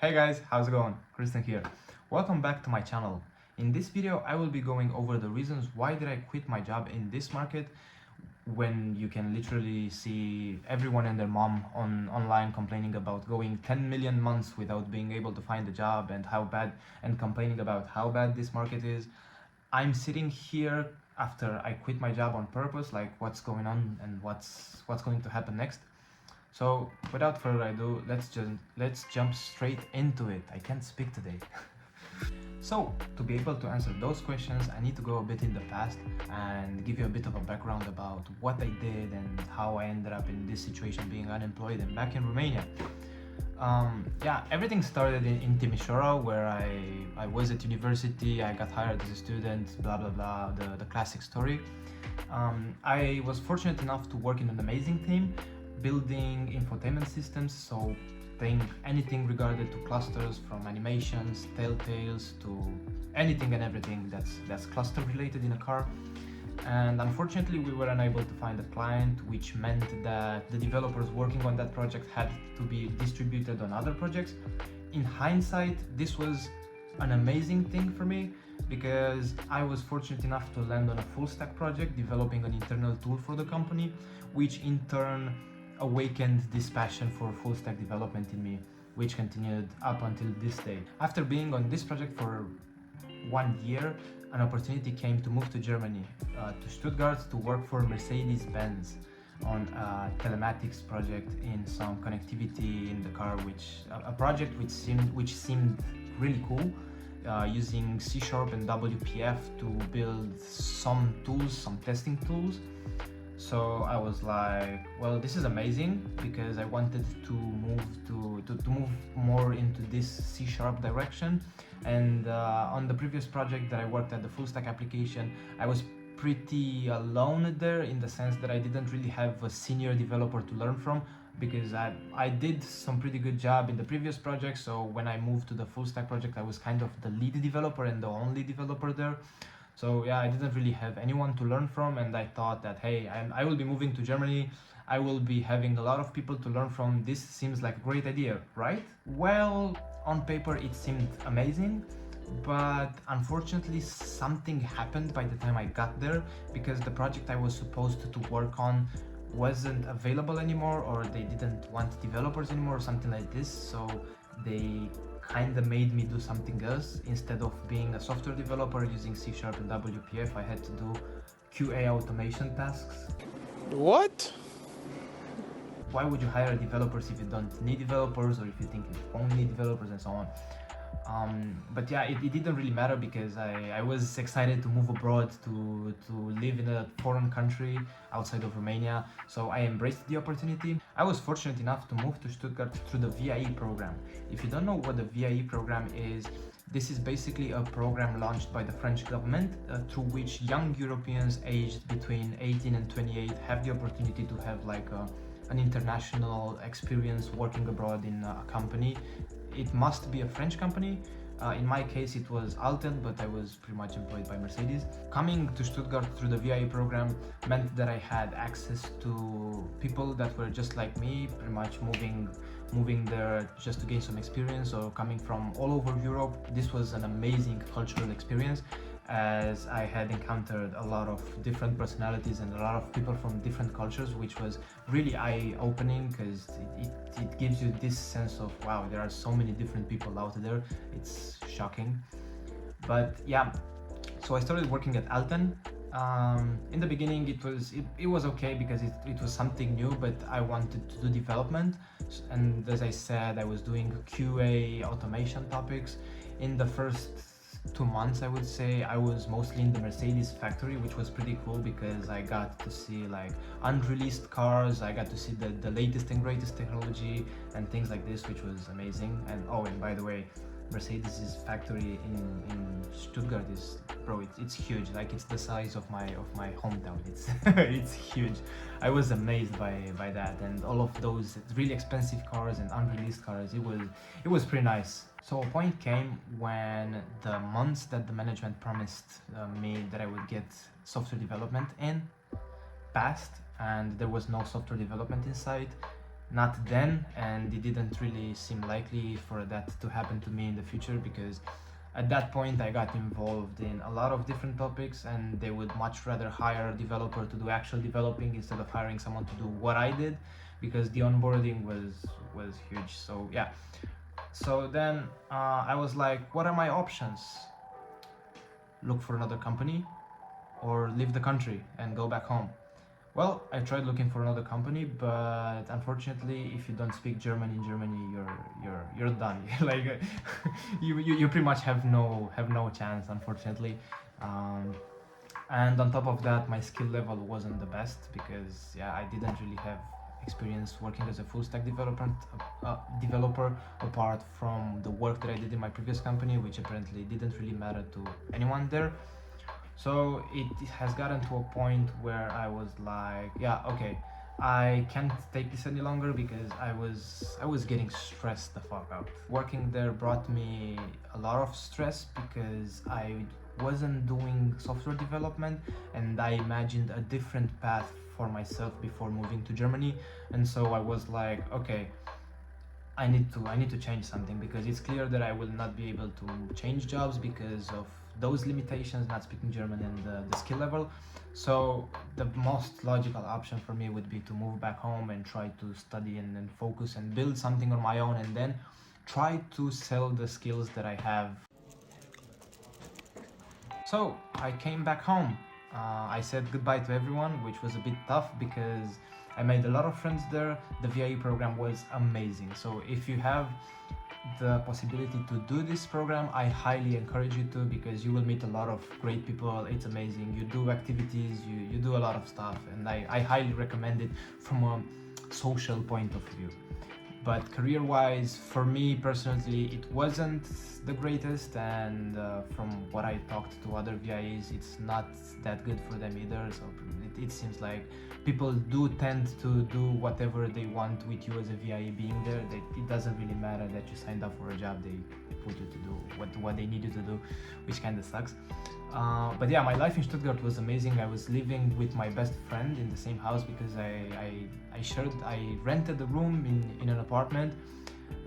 Hey guys, how's it going? Kristen here. Welcome back to my channel. In this video, I will be going over the reasons why did I quit my job in this market when you can literally see everyone and their mom online complaining about going 10 million months without being able to find a job and how bad and complaining about how bad this market is. I'm sitting here after I quit my job on purpose, like what's going on and what's going to happen next. So without further ado, let's jump straight into it. I can't speak today. So to be able to answer those questions, I need to go a bit in the past and give you a bit of a background about what I did and how I ended up in this situation being unemployed and back in Romania. Everything started in Timișoara, where I was at university. I got hired as a student, blah blah blah, the classic story. I was fortunate enough to work in an amazing team building infotainment systems, so playing anything regarded to clusters, from animations, telltales, to anything and everything that's cluster related in a car. And unfortunately we were unable to find a client, which meant that the developers working on that project had to be distributed on other projects. In hindsight, this was an amazing thing for me because I was fortunate enough to land on a full stack project developing an internal tool for the company, which in turn awakened this passion for full stack development in me, which continued up until this day. After being on this project for 1 year, an opportunity came to move to Germany, to Stuttgart, to work for Mercedes-Benz on a telematics project in some connectivity in the car, a project which seemed really cool, using C# and WPF to build some tools, some testing tools. So I was like, well, this is amazing, because I wanted to move more into this C# direction. And on the previous project that I worked at, the full stack application, I was pretty alone there, in the sense that I didn't really have a senior developer to learn from, because I did some pretty good job in the previous project. So when I moved to the full stack project, I was kind of the lead developer and the only developer there. So yeah, I didn't really have anyone to learn from, and I thought that, hey, I will be moving to Germany, I will be having a lot of people to learn from. This seems like a great idea, right? Well, on paper it seemed amazing, but unfortunately something happened by the time I got there, because the project I was supposed to work on wasn't available anymore, or they didn't want developers anymore, or something like this. So they kind of made me do something else. Instead of being a software developer using C# and WPF, I had to do QA automation tasks. What? Why would you hire developers if you don't need developers, or if you think you won't need developers, and so on? But yeah, it didn't really matter, because I was excited to move abroad, to live in a foreign country outside of Romania. So I embraced the opportunity. I was fortunate enough to move to Stuttgart through the VIE program. If you don't know what the VIE program is, this is basically a program launched by the French government, through which young Europeans aged between 18 and 28 have the opportunity to have like an international experience working abroad in a company. It must be a French company. In my case it was Alten, but I was pretty much employed by Mercedes. Coming to Stuttgart through the VIE program meant that I had access to people that were just like me, pretty much moving there just to gain some experience, or coming from all over Europe. This was an amazing cultural experience, as I had encountered a lot of different personalities and a lot of people from different cultures, which was really eye-opening, because it gives you this sense of, wow, there are so many different people out there. It's shocking. But yeah, so I started working at Alten. In the beginning it was okay, because it was something new, but I wanted to do development, and as I said, I was doing QA automation topics. In the first 2 months, I would say, I was mostly in the Mercedes factory, which was pretty cool, because I got to see like unreleased cars, I got to see the latest and greatest technology and things like this, which was amazing. And oh, and by the way, Mercedes' factory in Stuttgart is, bro, it's huge. Like, it's the size of my hometown. It's it's huge. I was amazed by that, and all of those really expensive cars and unreleased cars. It was pretty nice. So a point came when the months that the management promised me that I would get software development in passed, and there was no software development in sight. not then, and it didn't really seem likely for that to happen to me in the future, because at that point I got involved in a lot of different topics, and they would much rather hire a developer to do actual developing instead of hiring someone to do what I did, because the onboarding was huge. So yeah, so then I was like, what are my options? Look for another company or leave the country and go back home. Well, I tried looking for another company, but unfortunately, if you don't speak German in Germany, you're done. Like you pretty much have no chance, unfortunately. Um, and on top of that, my skill level wasn't the best, because yeah, I didn't really have experience working as a full stack developer apart from the work that I did in my previous company, which apparently didn't really matter to anyone there. So it has gotten to a point where I was like, yeah, okay, I can't take this any longer, because I was getting stressed the fuck out. Working there brought me a lot of stress, because I wasn't doing software development, and I imagined a different path for myself before moving to Germany. And so I was like, okay, I need to change something, because it's clear that I will not be able to change jobs because of those limitations, not speaking German, and the skill level. So the most logical option for me would be to move back home and try to study and focus and build something on my own, and then try to sell the skills that I have. So I came back home. I said goodbye to everyone, which was a bit tough, because I made a lot of friends there. The VIE program was amazing. So if you have the possibility to do this program, I highly encourage you to, because you will meet a lot of great people. It's amazing. You do activities, you do a lot of stuff, and I highly recommend it from a social point of view. But career-wise, for me personally, it wasn't the greatest, and from what I talked to other VIEs, it's not that good for them either. So it seems like people do tend to do whatever they want with you as a VIE being there. It doesn't really matter that you signed up for a job. They put you to do what they need you to do, which kind of sucks. But yeah, my life in Stuttgart was amazing. I was living with my best friend in the same house, because I rented a room in an apartment,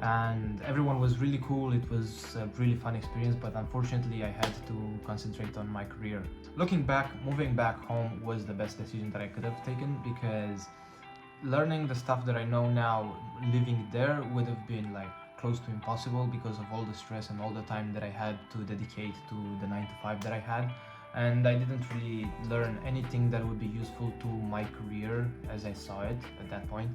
and everyone was really cool. It was a really fun experience, but unfortunately I had to concentrate on my career. Looking back, moving back home was the best decision that I could have taken, because learning the stuff that I know now, living there would have been like close to impossible, because of all the stress and all the time that I had to dedicate to the 9 to 5 that I had. And I didn't really learn anything that would be useful to my career as I saw it at that point.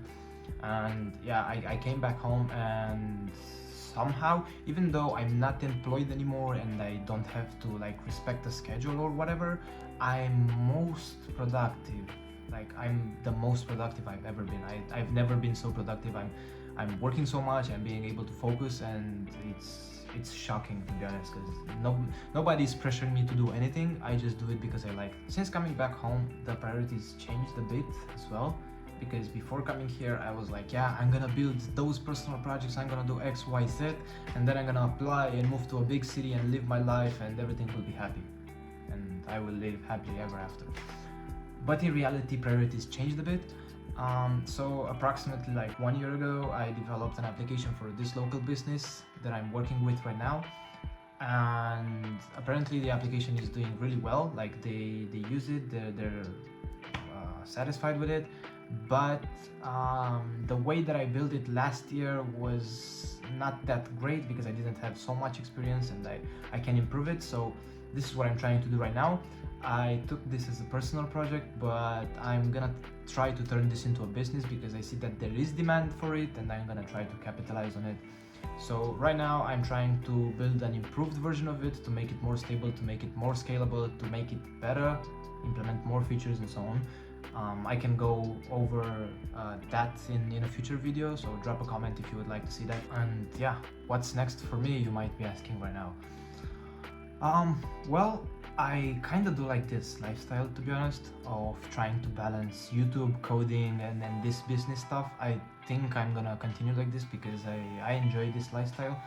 And yeah, I came back home, and somehow, even though I'm not employed anymore and I don't have to like respect a schedule or whatever, I'm most productive. Like, I'm the most productive I've ever been. I've never been so productive. I'm working so much, I'm being able to focus, and it's shocking, to be honest, because nobody's pressuring me to do anything. I just do it because I like it. Since coming back home, the priorities changed a bit as well, because before coming here I was like, yeah, I'm gonna build those personal projects, I'm gonna do X, Y, Z, and then I'm gonna apply and move to a big city and live my life, and everything will be happy, and I will live happily ever after. But in reality, priorities changed a bit. So approximately like 1 year ago, I developed an application for this local business that I'm working with right now, and apparently the application is doing really well. Like, they use it, they're satisfied with it. But the way that I built it last year was not that great, because I didn't have so much experience, and I can improve it. So this is what I'm trying to do right now. I took this as a personal project, but I'm gonna try to turn this into a business, because I see that there is demand for it, and I'm gonna try to capitalize on it. So right now I'm trying to build an improved version of it, to make it more stable, to make it more scalable, to make it better, implement more features and so on. I can go over that in a future video, so drop a comment if you would like to see that. And yeah, what's next for me, you might be asking right now. Well, I kind of do like this lifestyle, to be honest, of trying to balance YouTube, coding, and then this business stuff. I think I'm gonna continue like this, because I enjoy this lifestyle.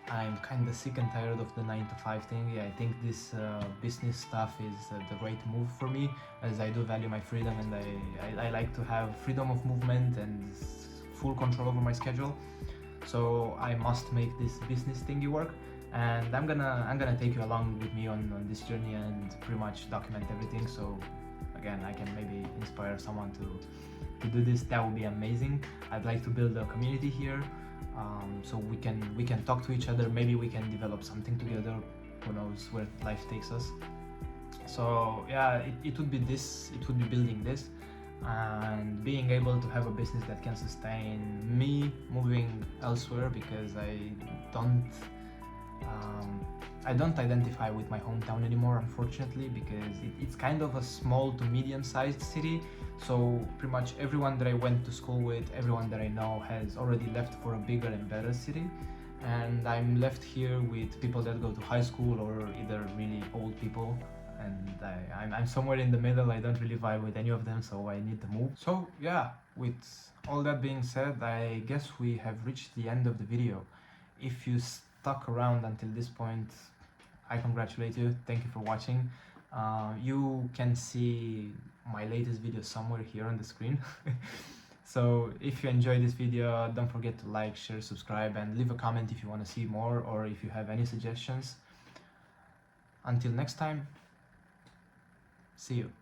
I'm kind of sick and tired of the 9 to 5 thing. Yeah, I think this business stuff is the right move for me, as I do value my freedom, and I like to have freedom of movement and full control over my schedule. So I must make this business thingy work, and I'm gonna take you along with me on this journey and pretty much document everything. So again, I can maybe inspire someone to do this. That would be amazing. I'd like to build a community here, so we can talk to each other. Maybe we can develop something together. Who knows where life takes us. So yeah, it would be this. It would be building this and being able to have a business that can sustain me moving elsewhere, because don't I don't identify with my hometown anymore, unfortunately, because it's kind of a small to medium-sized city. So pretty much everyone that I went to school with, everyone that I know has already left for a bigger and better city, and I'm left here with people that go to high school or either really old people, and I'm somewhere in the middle. I don't really vibe with any of them, so I need to move. So yeah, with all that being said, I guess we have reached the end of the video. If you stuck around until this point, I congratulate you. Thank you for watching. You can see my latest video somewhere here on the screen. So if you enjoyed this video, don't forget to like, share, subscribe, and leave a comment if you want to see more or if you have any suggestions. Until next time, see you.